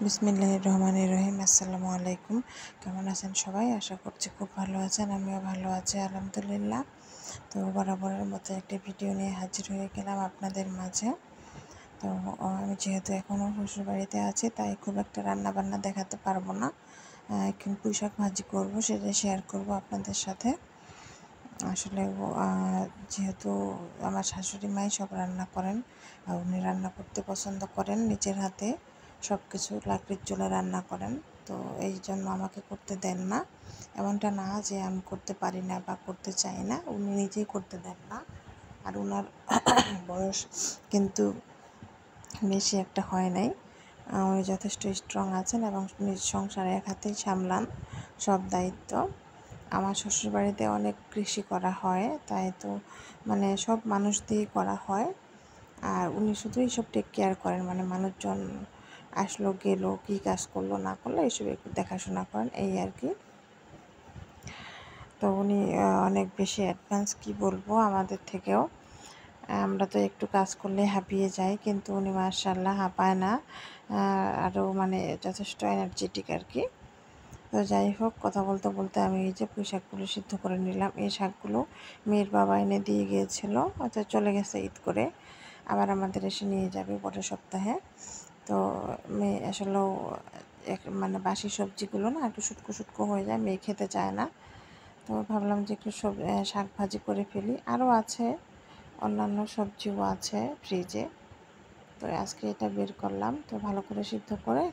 বিসমিল্লাহির রহমানির রহিম। আসসালামু আলাইকুম। কেমন আছেন সবাই? আশা করছি খুব ভালো আছেন। আমিও ভালো আছি আলহামদুলিল্লাহ। তো বরাবরের মতো একটি ভিডিও নিয়ে হাজির হয়ে গেলাম আপনাদের মাঝে। তো আমি যেহেতু এখনও শ্বশুরবাড়িতে আছি, তাই খুব একটা রান্নাবান্না দেখাতে পারবো না। এখন পুঁইশাক ভাজি করবো, সেটা শেয়ার করব আপনাদের সাথে। আসলে যেহেতু আমার শাশুড়ি মাই সব রান্না করেন, উনি রান্না করতে পছন্দ করেন, নিজের হাতে সব কিছু লাকড়ির চুলায় রান্না করেন। তো এই জন্য আমাকে করতে দেন না। এমনটা না যে আমি করতে পারি না বা করতে চাই না, উনি নিজেই করতে দেন না। আর ওনার বয়স কিন্তু বেশি একটা হয় নাই। উনি যথেষ্ট স্ট্রং আছেন এবং নিজ সংসারে এক হাতেই সামলান সব দায়িত্ব। আমার শ্বশুরবাড়িতে অনেক কৃষি করা হয়, তাই তো মানে সব মানুষ দিয়েই করা হয়। আর উনি শুধু এইসব টেক কেয়ার করেন, মানে মানুষজন আসলো গেলো, কী কাজ করলো না করলো এইসব একটু দেখাশোনা করেন, এই আর কি। তো উনি অনেক বেশি অ্যাডভান্স, কি বলবো, আমাদের থেকেও। আমরা তো একটু কাজ করলে হাঁপিয়ে যাই, কিন্তু উনি মাশাআল্লাহ হাঁপায় না, আরও মানে যথেষ্ট এনার্জেটিক আর কি। তো যাই হোক, কথা বলতে বলতে আমি এই যে পুঁই শাকগুলো সিদ্ধ করে নিলাম। এই শাকগুলো মেয়ের বাবা এনে দিয়ে গিয়েছিল, অর্থাৎ চলে গেছে ঈদ করে, আবার আমাদের এসে নিয়ে যাবে পরের সপ্তাহে। তো মেয়ে আসলেও মানে বাসি সবজিগুলো না একটু শুটকো শুটকো হয়ে যায়, মেয়ে খেতে চায় না। তো ভাবলাম যে একটু শাক ভাজি করে ফেলি। আরও আছে, অন্যান্য সবজিও আছে ফ্রিজে। তো আজকে এটা বের করলাম। তো ভালো করে সিদ্ধ করে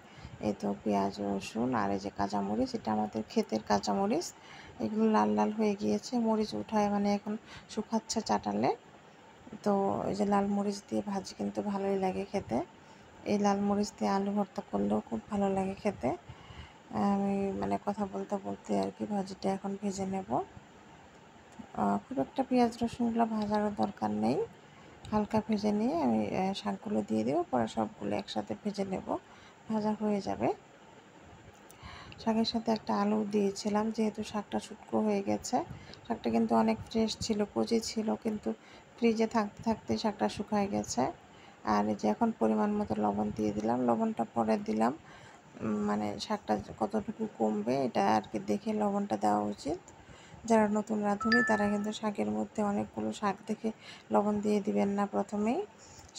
এই তো পেঁয়াজ, রসুন আর এই যে কাঁচামরিচ, এটা আমাদের ক্ষেতের কাঁচামরিচ, এগুলো লাল লাল হয়ে গিয়েছে, মরিচ উঠায় মানে এখন শুকাচ্ছে চাটালে। তো এই যে লাল মরিচ দিয়ে ভাজি কিন্তু ভালোই লাগে খেতে। এই লাল মরিচ দিয়ে আলু ভর্তা করলেও খুব ভালো লাগে খেতে। আমি মানে কথা বলতে বলতে আর কি ভাজিটা এখন ভেজে নেব। খুব একটা পেঁয়াজ রসুনগুলো ভাজারও দরকার নেই, হালকা ভেজে নিয়ে আমি শাকগুলো দিয়ে দেবো, পরে সবগুলো একসাথে ভেজে নেব, ভাজা হয়ে যাবে। শাকের সাথে একটা আলু দিয়েছিলাম, যেহেতু শাকটা শুকনো হয়ে গেছে। শাকটা কিন্তু অনেক ফ্রেশ ছিল, কচি ছিল, কিন্তু ফ্রিজে থাকতে থাকতে শাকটা শুকায় গেছে। আর এই যে এখন পরিমাণ মতো লবণ দিয়ে দিলাম, লবণটা পরে দিলাম, মানে শাকটা কতটুকু কমবে এটা আর কি দেখে লবণটা দেওয়া উচিত। যারা নতুন রাঁধুনি তারা কিন্তু শাকের মধ্যে অনেকগুলো শাক দেখে লবণ দিয়ে দিবেন না প্রথমেই।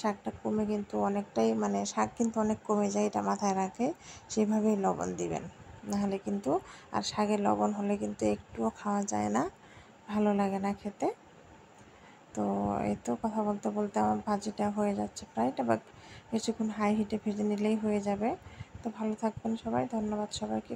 শাকটা কমে কিন্তু অনেকটাই, মানে শাক কিন্তু অনেক কমে যায়, এটা মাথায় রাখে, সেভাবেই লবণ দিবেন। নাহলে কিন্তু, আর শাকে লবণ হলে কিন্তু একটুও খাওয়া যায় না, ভালো লাগে না খেতে। তো এই তো কথা বলতে বলতে আমার ভাজিটা হয়ে যাচ্ছে প্রায়, এটা বা কিছুক্ষণ হাই হিটে ভেজে নিলেই হয়ে যাবে। তো ভালো থাকবেন সবাই, ধন্যবাদ সবাইকে।